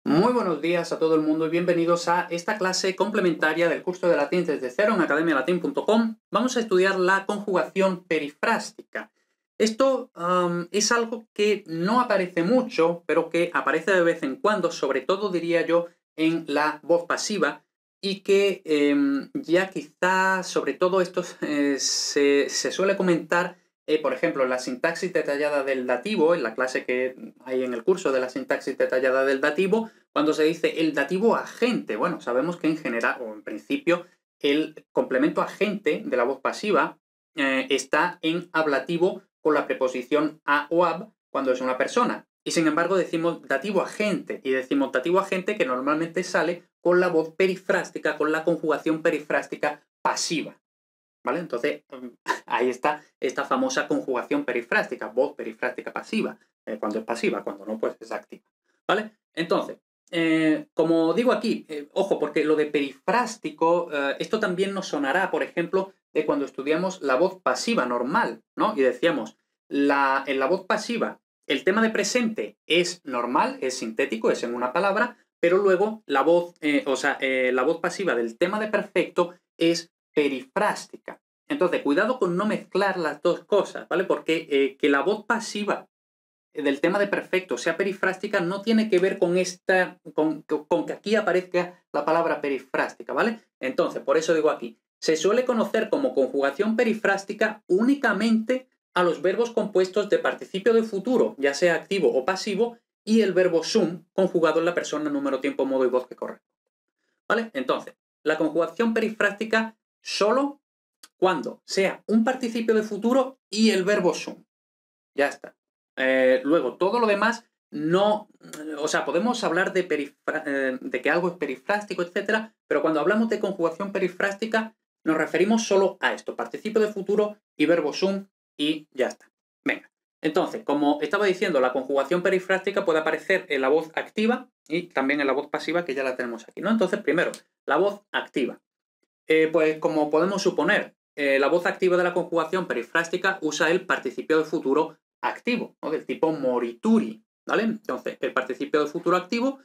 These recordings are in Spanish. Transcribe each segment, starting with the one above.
Muy buenos días a todo el mundo y bienvenidos a esta clase complementaria del curso de latín desde cero en academialatin.com. Vamos a estudiar la conjugación perifrástica. Esto es algo que no aparece mucho, pero que aparece de vez en cuando, sobre todo diría yo en la voz pasiva, y que ya quizás sobre todo esto se suele comentar. Por ejemplo, la sintaxis detallada del dativo, en la clase que hay en el curso de la sintaxis detallada del dativo, cuando se dice el dativo agente, bueno, sabemos que en general, o en principio, el complemento agente de la voz pasiva está en ablativo con la preposición a o ab cuando es una persona. Y sin embargo decimos dativo agente, y decimos dativo agente que normalmente sale con la voz perifrástica, con la conjugación perifrástica pasiva. ¿Vale? Entonces, ahí está esta famosa conjugación perifrástica, voz perifrástica pasiva, cuando es pasiva, cuando no, pues es activa. ¿Vale? Entonces, como digo aquí, ojo, porque lo de perifrástico, esto también nos sonará, por ejemplo, de cuando estudiamos la voz pasiva normal, ¿no? Y decíamos, en la voz pasiva, el tema de presente es normal, es sintético, es en una palabra, pero luego la voz, la voz pasiva del tema de perfecto es perifrástica. Entonces, cuidado con no mezclar las dos cosas, ¿vale? Porque que la voz pasiva del tema de perfecto sea perifrástica no tiene que ver con que aquí aparezca la palabra perifrástica, ¿vale? Entonces, por eso digo aquí, se suele conocer como conjugación perifrástica únicamente a los verbos compuestos de participio de futuro, ya sea activo o pasivo, y el verbo sum conjugado en la persona, número, tiempo, modo y voz que corresponde, ¿vale? Entonces, la conjugación perifrástica solo cuando sea un participio de futuro y el verbo sum. Ya está. Luego, todo lo demás no... O sea, podemos hablar de que algo es perifrástico, etcétera, pero cuando hablamos de conjugación perifrástica nos referimos solo a esto, participio de futuro y verbo sum, y ya está. Venga. Entonces, como estaba diciendo, la conjugación perifrástica puede aparecer en la voz activa y también en la voz pasiva, que ya la tenemos aquí, ¿no? Entonces, primero, la voz activa. Pues como podemos suponer, la voz activa de la conjugación perifrástica usa el participio de futuro activo, ¿no? Del tipo morituri, ¿vale? Entonces, el participio de futuro activo,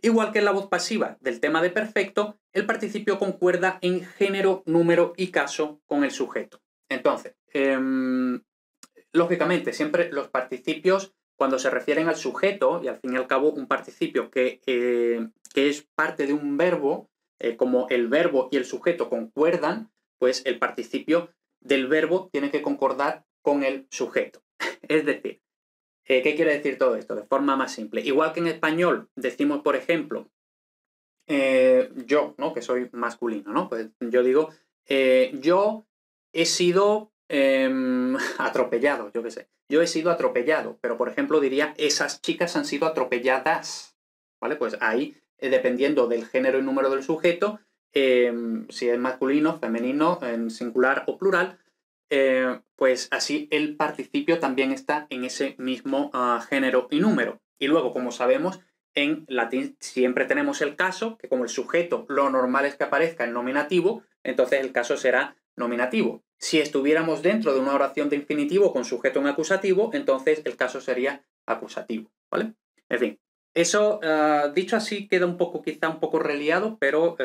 igual que en la voz pasiva del tema de perfecto, el participio concuerda en género, número y caso con el sujeto. Entonces, lógicamente, siempre los participios, cuando se refieren al sujeto, y al fin y al cabo un participio que es parte de un verbo, como el verbo y el sujeto concuerdan, pues el participio del verbo tiene que concordar con el sujeto. Es decir, ¿qué quiere decir todo esto? De forma más simple. Igual que en español decimos, por ejemplo, yo, ¿no? Que soy masculino, ¿no? Pues yo digo, yo he sido atropellado, yo qué sé. Yo he sido atropellado, pero por ejemplo diría, esas chicas han sido atropelladas, ¿vale? Pues ahí, dependiendo del género y número del sujeto, si es masculino, femenino, en singular o plural, pues así el participio también está en ese mismo género y número. Y luego, como sabemos, en latín siempre tenemos el caso, que como el sujeto lo normal es que aparezca en nominativo, entonces el caso será nominativo. Si estuviéramos dentro de una oración de infinitivo con sujeto en acusativo, entonces el caso sería acusativo, ¿vale? En fin, eso dicho así queda quizá un poco reliado, pero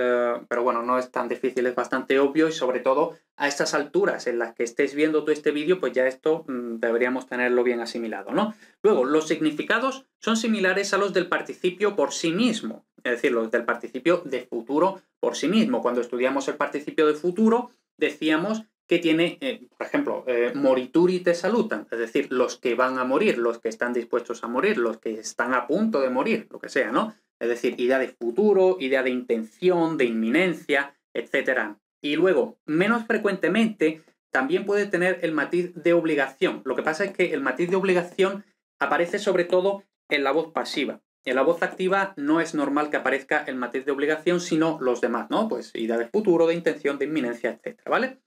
bueno, no es tan difícil, es bastante obvio y sobre todo a estas alturas en las que estés viendo tú este vídeo, pues ya esto deberíamos tenerlo bien asimilado, ¿no? Luego, los significados son similares a los del participio por sí mismo, es decir, los del participio de futuro por sí mismo. Cuando estudiamos el participio de futuro, decíamos que tiene, por ejemplo, morituri te salutan, es decir, los que van a morir, los que están dispuestos a morir, los que están a punto de morir, lo que sea, ¿no? Es decir, idea de futuro, idea de intención, de inminencia, etc. Y luego, menos frecuentemente, también puede tener el matiz de obligación. Lo que pasa es que el matiz de obligación aparece sobre todo en la voz pasiva. En la voz activa no es normal que aparezca el matiz de obligación, sino los demás, ¿no? Pues idea de futuro, de intención, de inminencia, etc. ¿Vale?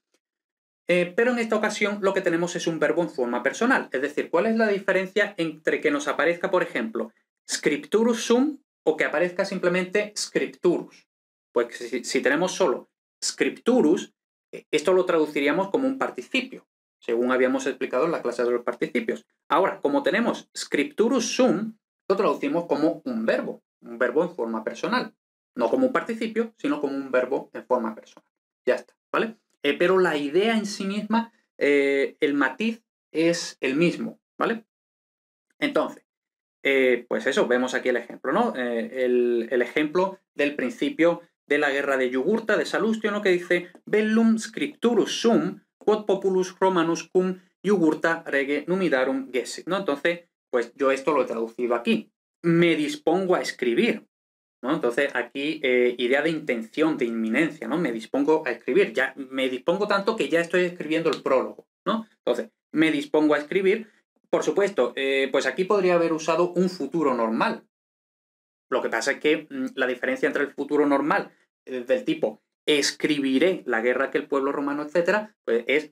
Pero en esta ocasión lo que tenemos es un verbo en forma personal. Es decir, ¿cuál es la diferencia entre que nos aparezca, por ejemplo, scripturus sum o que aparezca simplemente scripturus? Pues si tenemos solo scripturus, esto lo traduciríamos como un participio, según habíamos explicado en la clase de los participios. Ahora, como tenemos scripturus sum, lo traducimos como un verbo. un verbo en forma personal. No como un participio, sino como un verbo en forma personal. Ya está, ¿vale? Pero la idea en sí misma, el matiz es el mismo, ¿vale? Entonces, pues eso, vemos aquí el ejemplo, ¿no? El ejemplo del principio de la guerra de Yugurta, de Salustio, ¿no? Que dice Bellum scripturus sum, quod populus Romanus cum Yugurta rege numidarum gessit, ¿no? Entonces, pues yo esto lo he traducido aquí. Me dispongo a escribir, ¿no? Entonces, aquí, idea de intención, de inminencia, ¿no? Me dispongo a escribir. Ya me dispongo tanto que ya estoy escribiendo el prólogo, ¿no? Entonces, me dispongo a escribir. Por supuesto, pues aquí podría haber usado un futuro normal. Lo que pasa es que la diferencia entre el futuro normal del tipo escribiré la guerra que el pueblo romano, etcétera, pues es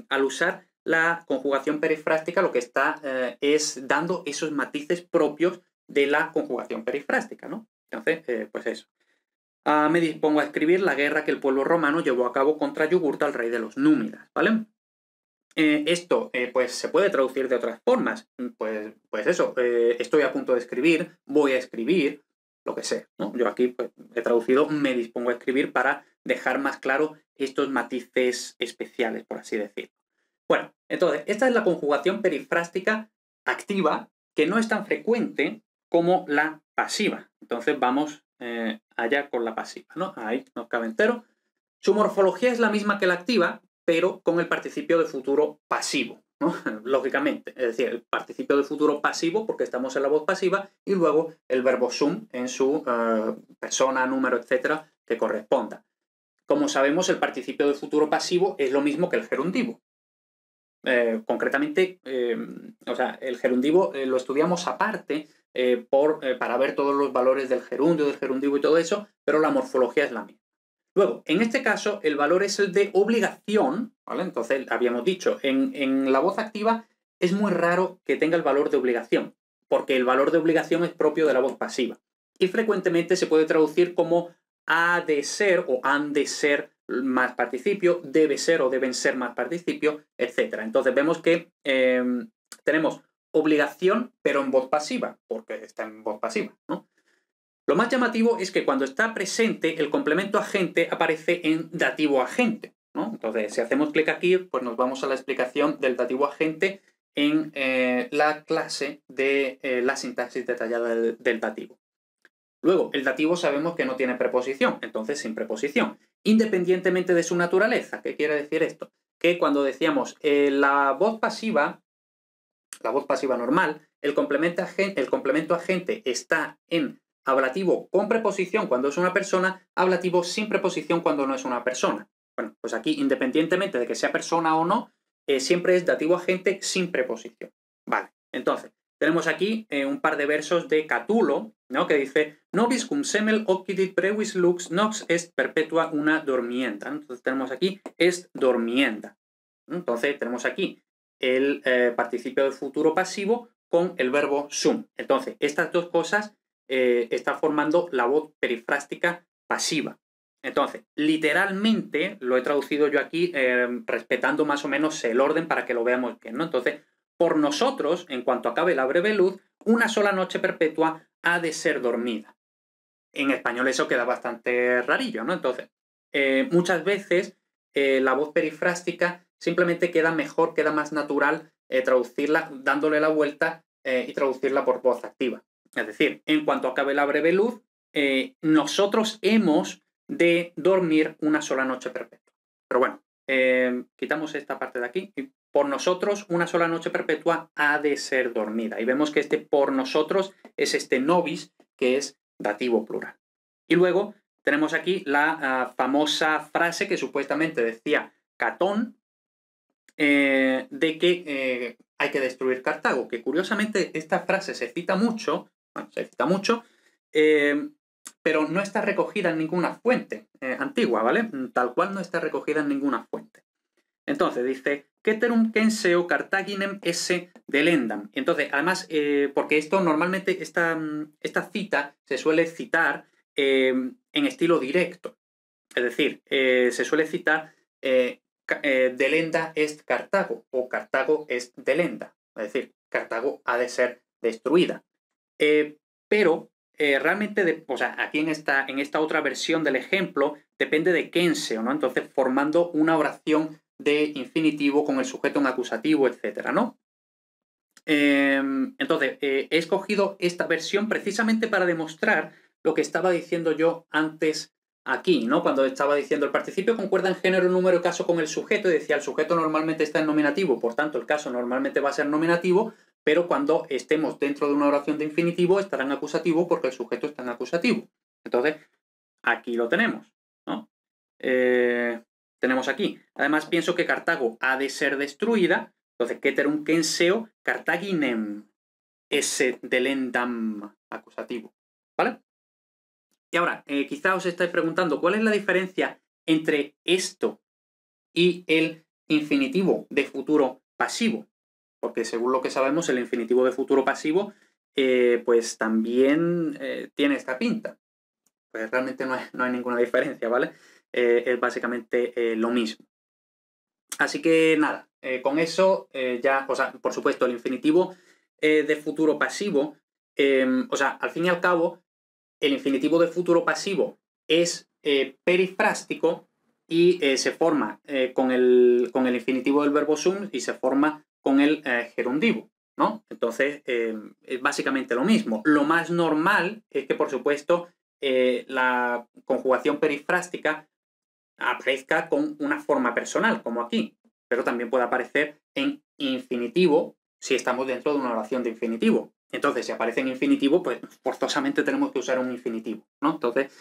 al usar la conjugación perifrástica lo que está es dando esos matices propios de la conjugación perifrástica, ¿no? Entonces, pues eso. Me dispongo a escribir la guerra que el pueblo romano llevó a cabo contra Yugurta, el rey de los Númidas, ¿vale? Esto, pues se puede traducir de otras formas. Pues eso, estoy a punto de escribir, voy a escribir, lo que sea, ¿no? Yo aquí pues, he traducido me dispongo a escribir para dejar más claro estos matices especiales, por así decirlo. Bueno, entonces, esta es la conjugación perifrástica activa, que no es tan frecuente como la pasiva. Entonces vamos allá con la pasiva, ¿no? Ahí nos cabe entero. Su morfología es la misma que la activa, pero con el participio de futuro pasivo, ¿no? Lógicamente. Es decir, el participio de futuro pasivo, porque estamos en la voz pasiva, y luego el verbo sum en su persona, número, etcétera, que corresponda. Como sabemos, el participio de futuro pasivo es lo mismo que el gerundivo. Concretamente, el gerundivo lo estudiamos aparte para ver todos los valores del gerundio y todo eso, pero la morfología es la misma. Luego, en este caso, el valor es el de obligación, ¿vale? Entonces, habíamos dicho, en la voz activa es muy raro que tenga el valor de obligación, porque el valor de obligación es propio de la voz pasiva. Y frecuentemente se puede traducir como ha de ser o han de ser más participio, debe ser o deben ser más participio, etc. Entonces, vemos que tenemos obligación, pero en voz pasiva, porque está en voz pasiva, ¿no? Lo más llamativo es que cuando está presente, el complemento agente aparece en dativo agente, ¿no? Entonces, si hacemos clic aquí, pues nos vamos a la explicación del dativo agente en la clase de la sintaxis detallada del dativo. Luego, el dativo sabemos que no tiene preposición, entonces sin preposición, independientemente de su naturaleza. ¿Qué quiere decir esto? Que cuando decíamos la voz pasiva normal, el complemento agente está en ablativo con preposición cuando es una persona, ablativo sin preposición cuando no es una persona. Bueno, pues aquí, independientemente de que sea persona o no, siempre es dativo agente sin preposición. Vale, entonces, tenemos aquí un par de versos de Catulo, ¿no? Que dice Nobis cum semel occidit brevis lux nox est perpetua una dormienda. Entonces tenemos aquí est dormienda. Entonces tenemos aquí el participio de futuro pasivo con el verbo sum. Entonces, estas dos cosas están formando la voz perifrástica pasiva. Entonces, literalmente, lo he traducido yo aquí respetando más o menos el orden para que lo veamos bien, ¿no? Entonces, por nosotros, en cuanto acabe la breve luz, una sola noche perpetua ha de ser dormida. En español eso queda bastante rarillo, ¿no? Entonces, muchas veces la voz perifrástica simplemente queda mejor, queda más natural traducirla dándole la vuelta y traducirla por voz activa. Es decir, en cuanto acabe la breve luz, nosotros hemos de dormir una sola noche perpetua. Pero bueno, quitamos esta parte de aquí. Y por nosotros, una sola noche perpetua ha de ser dormida. Y vemos que este por nosotros es este nobis, que es dativo plural. Y luego tenemos aquí la famosa frase que supuestamente decía Catón, de que hay que destruir Cartago, que curiosamente esta frase se cita mucho, pero no está recogida en ninguna fuente antigua, ¿vale? Tal cual no está recogida en ninguna fuente. Entonces dice, Ceterum censeo Carthaginem esse delendam. Entonces, además, porque esto normalmente, esta cita se suele citar en estilo directo. Es decir, se suele citar delenda est Cartago o Cartago est delenda. Es decir, Cartago ha de ser destruida. Pero realmente, o sea, aquí en esta otra versión del ejemplo, depende de quenseo, ¿no? Entonces, formando una oración de infinitivo con el sujeto en acusativo, etcétera, ¿no? Entonces, he escogido esta versión precisamente para demostrar lo que estaba diciendo yo antes aquí, ¿no? Cuando estaba diciendo el participio concuerda en género, número y caso con el sujeto, y decía el sujeto normalmente está en nominativo, por tanto el caso normalmente va a ser nominativo, pero cuando estemos dentro de una oración de infinitivo estará en acusativo porque el sujeto está en acusativo. Entonces, aquí lo tenemos, ¿no? Tenemos aquí. Además, pienso que Cartago ha de ser destruida. Entonces, Keterum kenseo Cartaginem esse delendam acusativo. ¿Vale? Y ahora, quizá os estáis preguntando, ¿cuál es la diferencia entre esto y el infinitivo de futuro pasivo? Porque según lo que sabemos, el infinitivo de futuro pasivo, pues también tiene esta pinta. Pues realmente no hay ninguna diferencia, ¿vale? Es básicamente lo mismo. Así que nada, con eso ya, o sea, por supuesto, el infinitivo de futuro pasivo, o sea, al fin y al cabo, el infinitivo de futuro pasivo es perifrástico y se forma con el infinitivo del verbo sum y se forma con el gerundivo, ¿no? Entonces, es básicamente lo mismo. Lo más normal es que, por supuesto, la conjugación perifrástica aparezca con una forma personal, como aquí, pero también puede aparecer en infinitivo si estamos dentro de una oración de infinitivo. Entonces, si aparece en infinitivo, pues forzosamente tenemos que usar un infinitivo, ¿no? Entonces,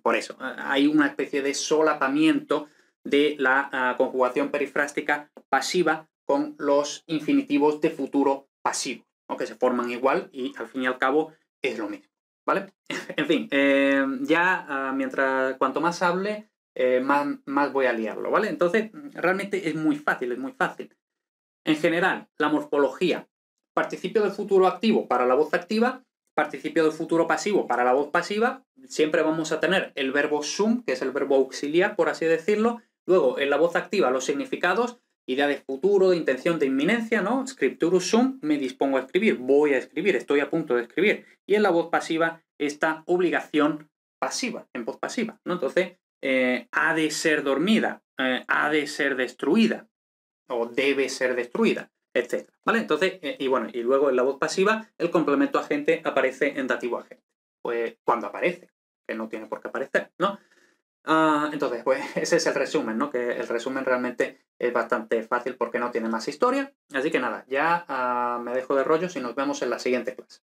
por eso, hay una especie de solapamiento de la conjugación perifrástica pasiva con los infinitivos de futuro pasivo, ¿no? Que se forman igual y al fin y al cabo es lo mismo, ¿vale? En fin, cuanto más hable, más voy a liarlo, ¿vale? Entonces, realmente es muy fácil, es muy fácil. En general, la morfología, participio del futuro activo para la voz activa, participio del futuro pasivo para la voz pasiva, siempre vamos a tener el verbo sum, que es el verbo auxiliar, por así decirlo. Luego, en la voz activa, los significados, idea de futuro, de intención, de inminencia, ¿no? Scripturus sum, me dispongo a escribir, voy a escribir, estoy a punto de escribir. Y en la voz pasiva, esta obligación pasiva, en voz pasiva, ¿no? Entonces, ha de ser dormida, ha de ser destruida, o debe ser destruida, etc. ¿Vale? Entonces, y luego en la voz pasiva, el complemento agente aparece en dativo agente. Pues cuando aparece, que no tiene por qué aparecer, ¿no? Entonces, pues ese es el resumen, ¿no? Que el resumen realmente es bastante fácil porque no tiene más historia. Así que nada, ya me dejo de rollos y nos vemos en la siguiente clase.